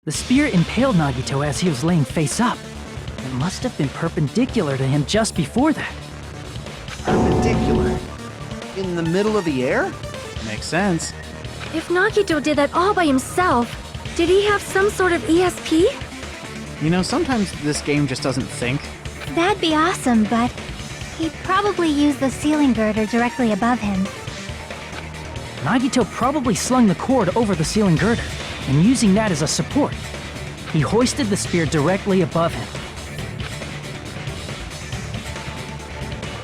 The spear impaled Nagito as he was laying face up. It must have been perpendicular to him just before that. Perpendicular? In the middle of the air? Makes sense. If Nagito did that all by himself, did he have some sort of ESP? You know, sometimes this game just doesn't think. That'd be awesome, but he'd probably use the ceiling girder directly above him. Nagito probably slung the cord over the ceiling girder, and using that as a support, he hoisted the spear directly above him.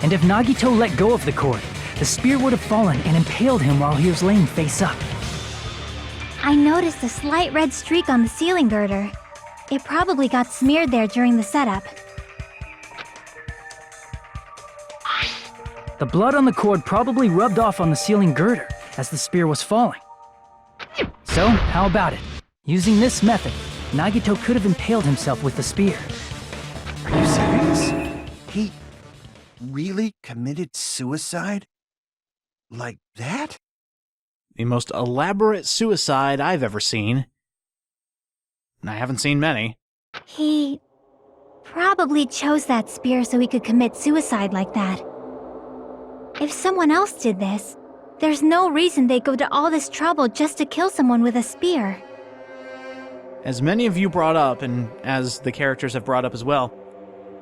And if Nagito let go of the cord, the spear would have fallen and impaled him while he was laying face up. I noticed a slight red streak on the ceiling girder. It probably got smeared there during the setup. The blood on the cord probably rubbed off on the ceiling girder as the spear was falling. So, how about it? Using this method, Nagito could have impaled himself with the spear. Are you serious? He really committed suicide? Like that? The most elaborate suicide I've ever seen. And I haven't seen many. He probably chose that spear so he could commit suicide like that. If someone else did this, there's no reason they'd go to all this trouble just to kill someone with a spear. As many of you brought up, and as the characters have brought up as well,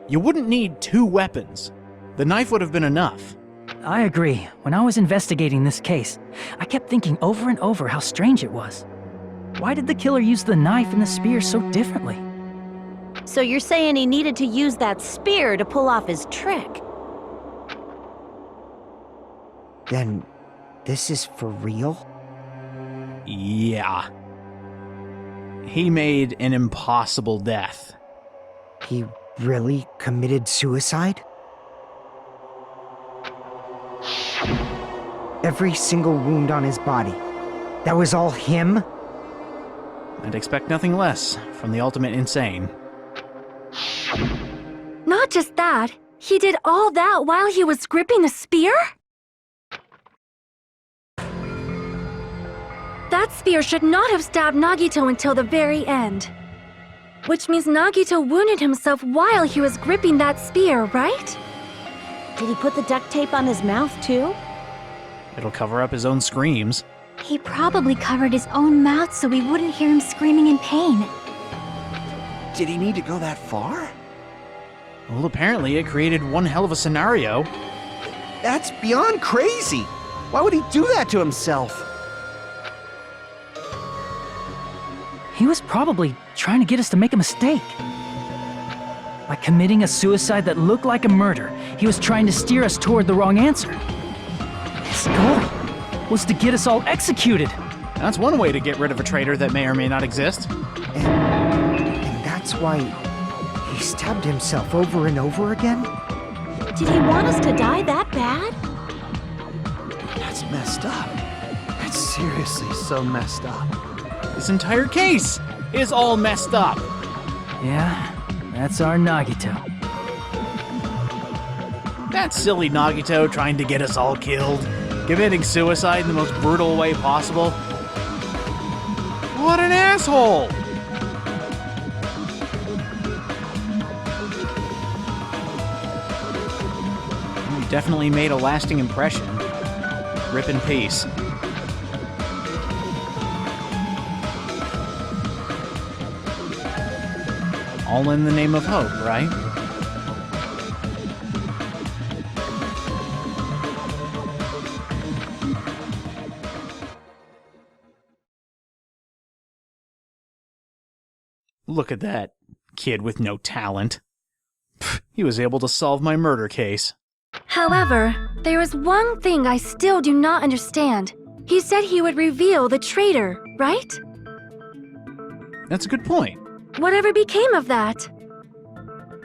you wouldn't need two weapons. The knife would have been enough. I agree. When I was investigating this case, I kept thinking over and over how strange it was. Why did the killer use the knife and the spear so differently? So you're saying he needed to use that spear to pull off his trick? Then, this is for real? Yeah. He made an impossible death. He really committed suicide? Every single wound on his body. That was all him? I'd expect nothing less from the ultimate insane. Not just that, he did all that while he was gripping the spear? That spear should not have stabbed Nagito until the very end. Which means Nagito wounded himself while he was gripping that spear, right? Did he put the duct tape on his mouth too? It'll cover up his own screams. He probably covered his own mouth so we wouldn't hear him screaming in pain. Did he need to go that far? Well, apparently it created one hell of a scenario. That's beyond crazy! Why would he do that to himself? He was probably trying to get us to make a mistake. By committing a suicide that looked like a murder, he was trying to steer us toward the wrong answer. His goal was to get us all executed. That's one way to get rid of a traitor that may or may not exist. And that's why he stabbed himself over and over again? Did he want us to die that bad? That's messed up. That's seriously so messed up. This entire case is all messed up. Yeah, that's our Nagito. That silly Nagito trying to get us all killed, committing suicide in the most brutal way possible. What an asshole! You definitely made a lasting impression. Rip in peace. All in the name of hope, right? Look at that kid with no talent. Pfft, he was able to solve my murder case. However, there is one thing I still do not understand. He said he would reveal the traitor, right? That's a good point. Whatever became of that?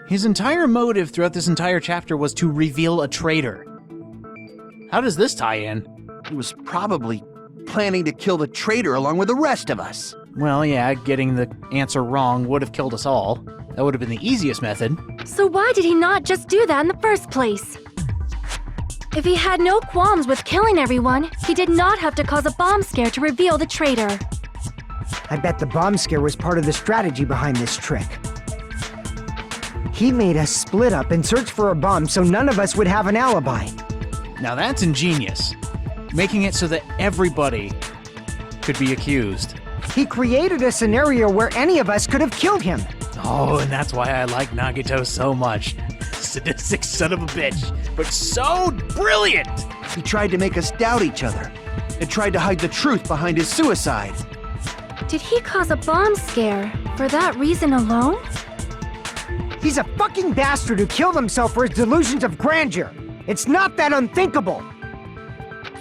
His entire motive throughout this entire chapter was to reveal a traitor. How does this tie in? He was probably planning to kill the traitor along with the rest of us. Well, yeah, getting the answer wrong would have killed us all. That would have been the easiest method. So why did he not just do that in the first place? If he had no qualms with killing everyone, he did not have to cause a bomb scare to reveal the traitor. I bet the bomb scare was part of the strategy behind this trick. He made us split up and search for a bomb so none of us would have an alibi. Now that's ingenious. Making it so that everybody could be accused. He created a scenario where any of us could have killed him. Oh, and that's why I like Nagito so much. Sadistic son of a bitch, but so brilliant! He tried to make us doubt each other and tried to hide the truth behind his suicide. Did he cause a bomb scare for that reason alone? He's a fucking bastard who killed himself for his delusions of grandeur. It's not that unthinkable.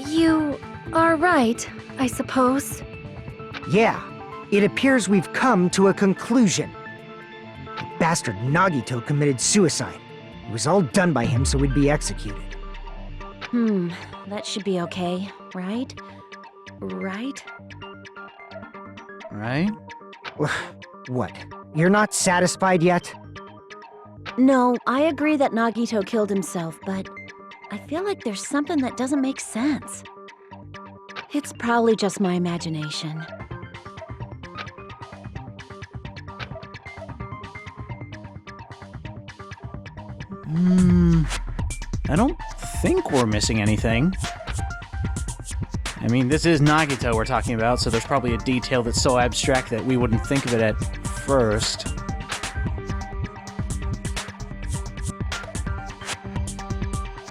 You are right, I suppose. Yeah, it appears we've come to a conclusion. The bastard Nagito committed suicide. It was all done by him so we'd be executed. That should be okay, right? Right? Right? What? You're not satisfied yet? No, I agree that Nagito killed himself, but I feel like there's something that doesn't make sense. It's probably just my imagination. I don't think we're missing anything. I mean, this is Nagito we're talking about, so there's probably a detail that's so abstract that we wouldn't think of it at first.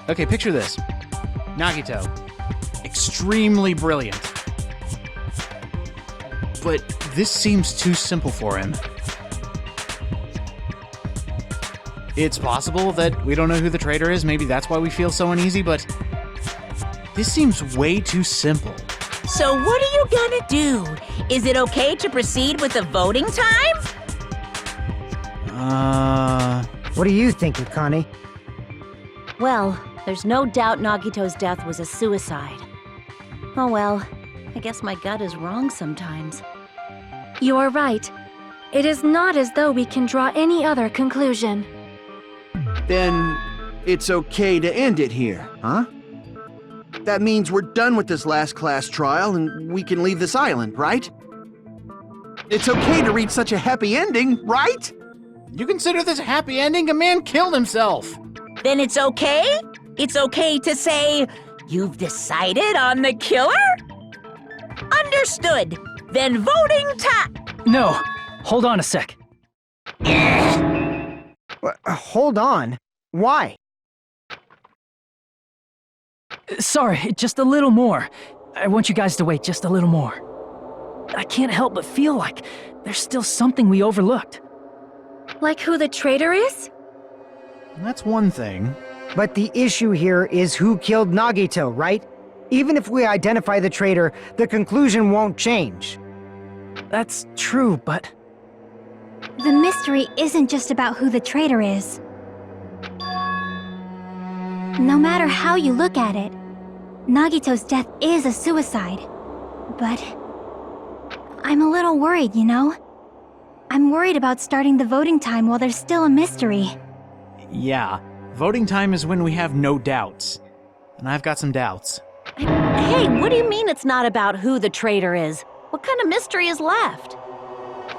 Okay, picture this. Nagito. Extremely brilliant. But this seems too simple for him. It's possible that we don't know who the traitor is, maybe that's why we feel so uneasy, but this seems way too simple. So what are you gonna do? Is it okay to proceed with the voting time? What do you think, Akane? Well, there's no doubt Nagito's death was a suicide. Oh well, I guess my gut is wrong sometimes. You are right. It is not as though we can draw any other conclusion. Then it's okay to end it here, huh? That means we're done with this last class trial and we can leave this island, right? It's okay to reach such a happy ending, right? You consider this a happy ending? A man killed himself! Then it's okay? It's okay to say, you've decided on the killer? Understood. Then voting time. No! Hold on a sec. Hold on. Why? Sorry, just a little more. I want you guys to wait just a little more. I can't help but feel like there's still something we overlooked. Like who the traitor is? That's one thing. But the issue here is who killed Nagito, right? Even if we identify the traitor, the conclusion won't change. That's true, but... The mystery isn't just about who the traitor is. No matter how you look at it, Nagito's death is a suicide. But I'm a little worried, you know? I'm worried about starting the voting time while there's still a mystery. Yeah, voting time is when we have no doubts. And I've got some doubts. Hey, what do you mean it's not about who the traitor is? What kind of mystery is left?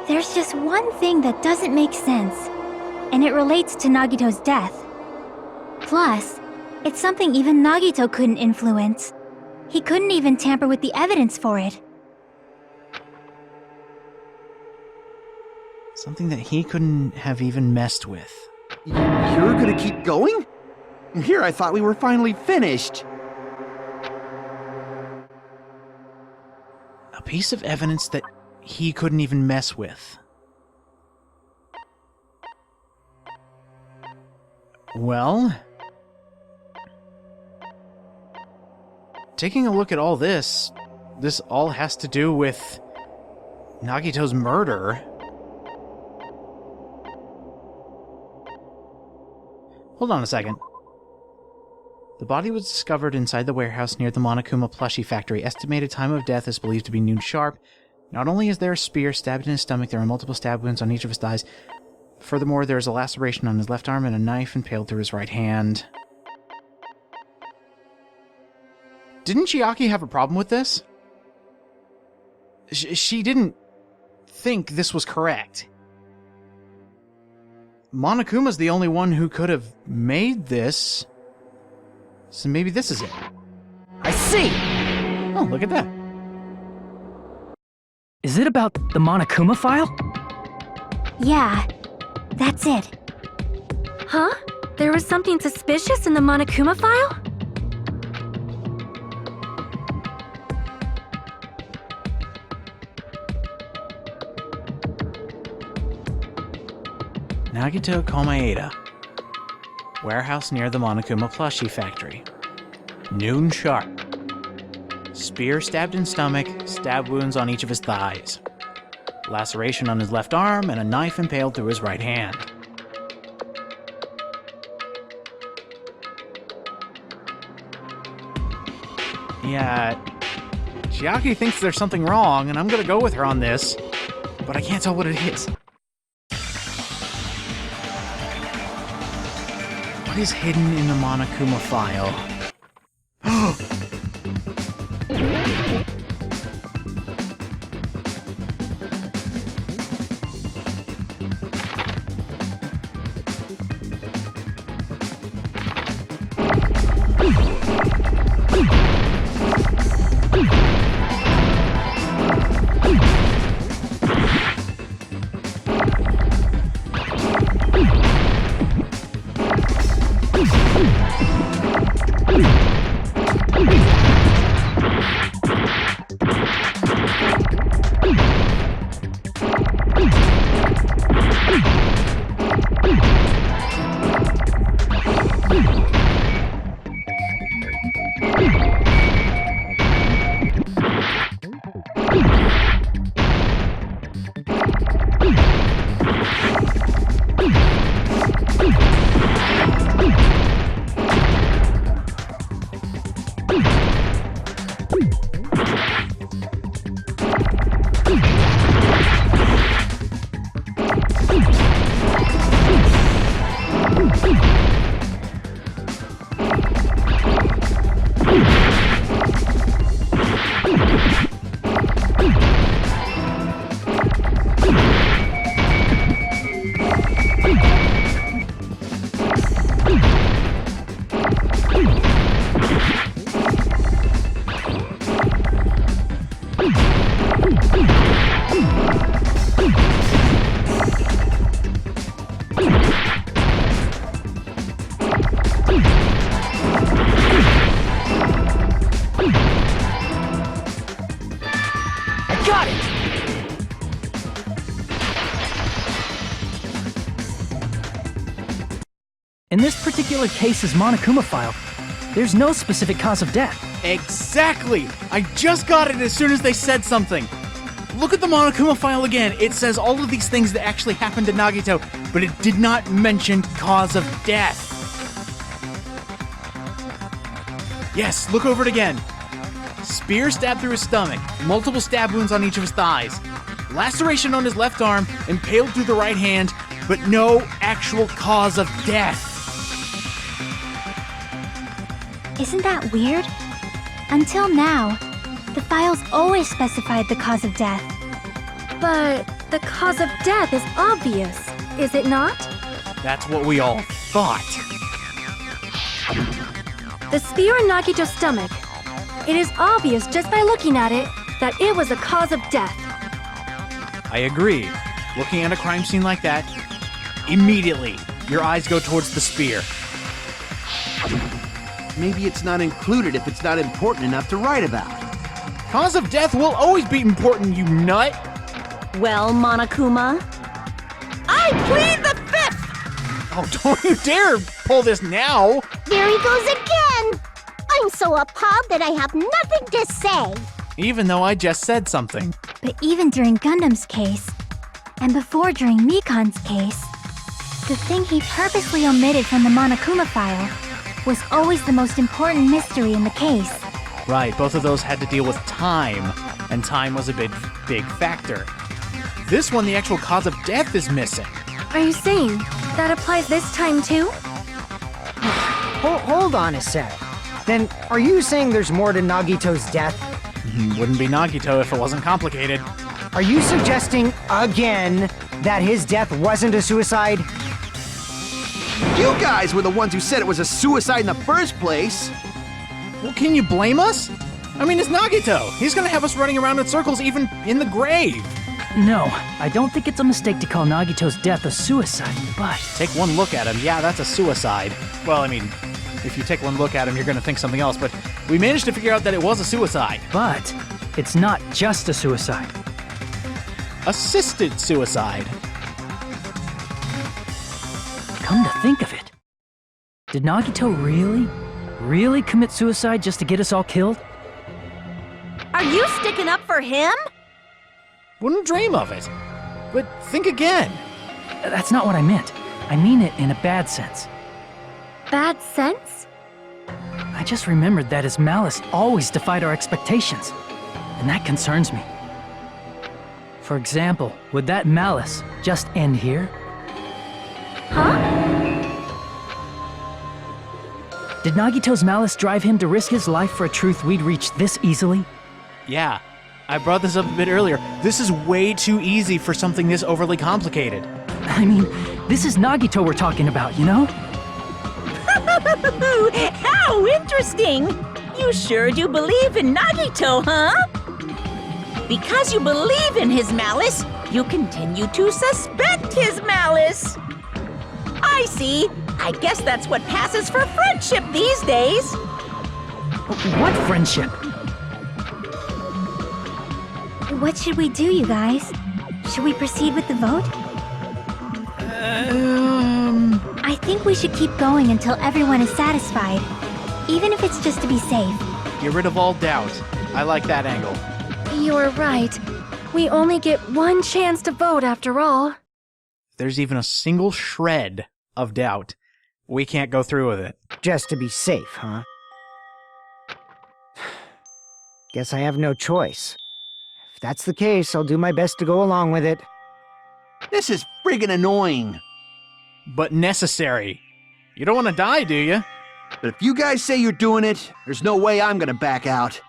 There's just one thing that doesn't make sense, and it relates to Nagito's death. Plus, it's something even Nagito couldn't influence. He couldn't even tamper with the evidence for it. Something that he couldn't have even messed with. You're gonna keep going? Here I thought we were finally finished. A piece of evidence that he couldn't even mess with. Well... taking a look at all this all has to do with Nagito's murder. Hold on a second. The body was discovered inside the warehouse near the Monokuma plushie factory. Estimated time of death is believed to be noon sharp. Not only is there a spear stabbed in his stomach, there are multiple stab wounds on each of his thighs. Furthermore, there is a laceration on his left arm and a knife impaled through his right hand. Didn't Chiaki have a problem with this? She didn't think this was correct. Monokuma's the only one who could have made this. So maybe this is it. I see! Oh, look at that. Is it about the Monokuma file? Yeah, that's it. Huh? There was something suspicious in the Monokuma file? Nagito Komaeda. Warehouse near the Monokuma plushie factory. Noon sharp. Spear stabbed in stomach, stab wounds on each of his thighs. Laceration on his left arm, and a knife impaled through his right hand. Yeah, Chiaki thinks there's something wrong, and I'm gonna go with her on this, but I can't tell what it is. What is hidden in the Monokuma file? Got it! In this particular case's Monokuma file, there's no specific cause of death. Exactly! I just got it as soon as they said something. Look at the Monokuma file again. It says all of these things that actually happened to Nagito, but it did not mention cause of death. Yes, look over it again. Spear stabbed through his stomach, multiple stab wounds on each of his thighs, laceration on his left arm, impaled through the right hand, but no actual cause of death. Isn't that weird? Until now, the files always specified the cause of death. But the cause of death is obvious, is it not? That's what we all thought. The spear in Nagito's stomach. It is obvious just by looking at it that it was a cause of death. I agree. Looking at a crime scene like that, immediately your eyes go towards the spear. Maybe it's not included if it's not important enough to write about. Cause of death will always be important, you nut! Well, Monokuma, I plead the fifth! Oh, don't you dare pull this now! There he goes again! I'm so appalled that I have nothing to say. Even though I just said something. But even during Gundam's case, and before during Mikan's case, the thing he purposely omitted from the Monokuma file was always the most important mystery in the case. Right, both of those had to deal with time, and time was a big factor. This one, the actual cause of death is missing. Are you saying that applies this time too? Hold on a sec. Then, are you saying there's more to Nagito's death? Wouldn't be Nagito if it wasn't complicated. Are you suggesting again that his death wasn't a suicide? You guys were the ones who said it was a suicide in the first place. Well, can you blame us? I mean, it's Nagito. He's gonna have us running around in circles even in the grave. No, I don't think it's a mistake to call Nagito's death a suicide, but... Take one look at him. Yeah, that's a suicide. Well, I mean, if you take one look at him, you're gonna think something else, but we managed to figure out that it was a suicide. But it's not just a suicide. Assisted suicide. Come to think of it, did Nagito really commit suicide just to get us all killed? Are you sticking up for him? Wouldn't dream of it. But think again. That's not what I meant. I mean it in a bad sense. Bad sense? I just remembered that his malice always defied our expectations, and that concerns me. For example, would that malice just end here? Huh? Did Nagito's malice drive him to risk his life for a truth we'd reach this easily? Yeah, I brought this up a bit earlier. This is way too easy for something this overly complicated. I mean, this is Nagito we're talking about, you know? How interesting! You sure do believe in Nagito, huh? Because you believe in his malice, you continue to suspect his malice. I see. I guess that's what passes for friendship these days. What friendship? What should we do, you guys? Should we proceed with the vote? I think we should keep going until everyone is satisfied, even if it's just to be safe. Get rid of all doubt. I like that angle. You're right. We only get one chance to vote after all. If there's even a single shred of doubt, we can't go through with it. Just to be safe, huh? Guess I have no choice. If that's the case, I'll do my best to go along with it. This is friggin' annoying. But necessary. You don't want to die, do you? But if you guys say you're doing it, there's no way I'm gonna back out.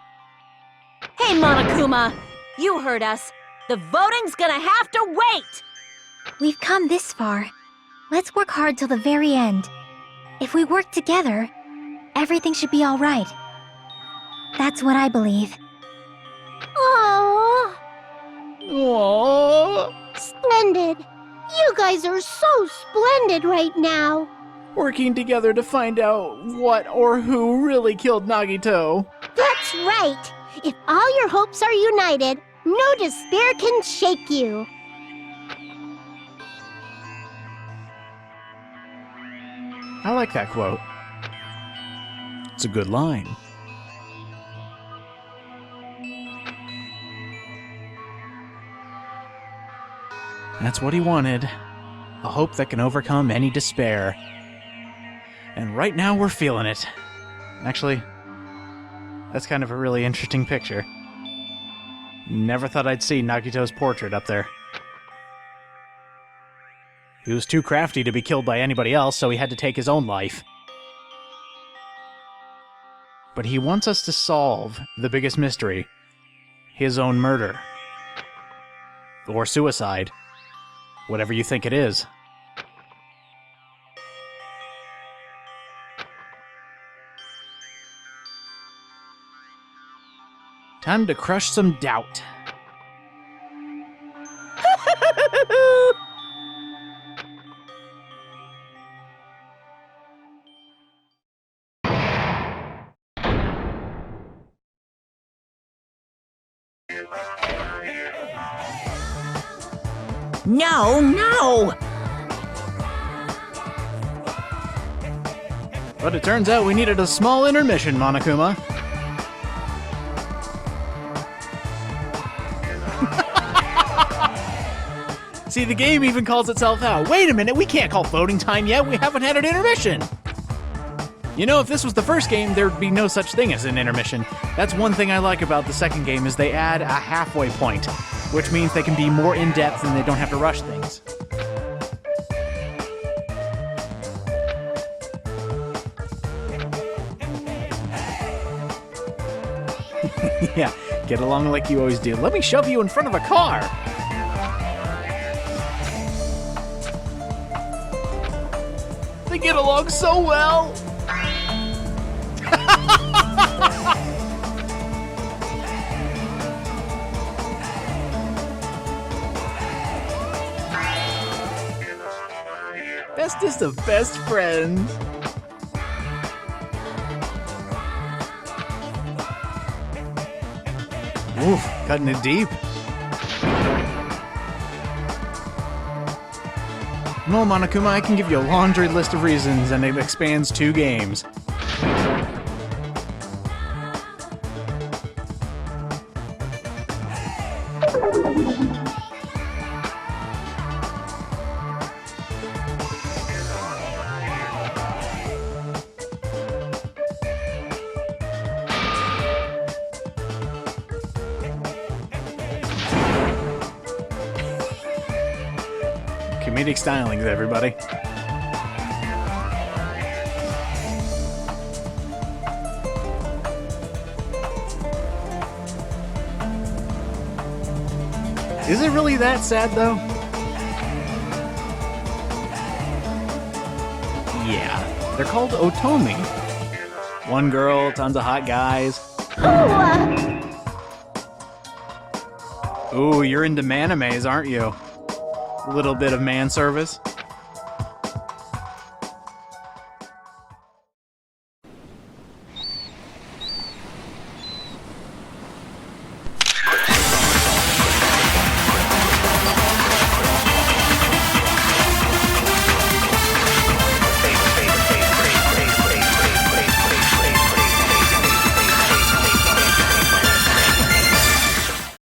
Hey, Monokuma, you heard us. The voting's gonna have to wait. We've come this far. Let's work hard till the very end. If we work together, everything should be all right. That's what I believe. Aww. Aww. Splendid. You guys are so splendid right now. Working together to find out what or who really killed Nagito. That's right. If all your hopes are united, no despair can shake you. I like that quote. It's a good line. That's what he wanted. A hope that can overcome any despair. And right now we're feeling it. Actually, that's kind of a really interesting picture. Never thought I'd see Nagito's portrait up there. He was too crafty to be killed by anybody else, so he had to take his own life. But he wants us to solve the biggest mystery. His own murder. Or suicide. Whatever you think it is. Time to crush some doubt. No, no! But it turns out we needed a small intermission, Monokuma. See, the game even calls itself out. Wait a minute, we can't call voting time yet. We haven't had an intermission. You know, if this was the first game, there'd be no such thing as an intermission. That's one thing I like about the second game is they add a halfway point, which means they can be more in-depth and they don't have to rush things. Yeah, Get along like you always do. Let me shove you in front of a car! They get along so well! Bestest of best friends. Oof, cutting it deep. No, Monokuma, I can give you a laundry list of reasons, and it expands 2 games. Comedic stylings, everybody. Is it really that sad, though? Yeah, they're called Otomi. One girl, tons of hot guys. Ooh, you're into manimes, aren't you? Little bit of man service.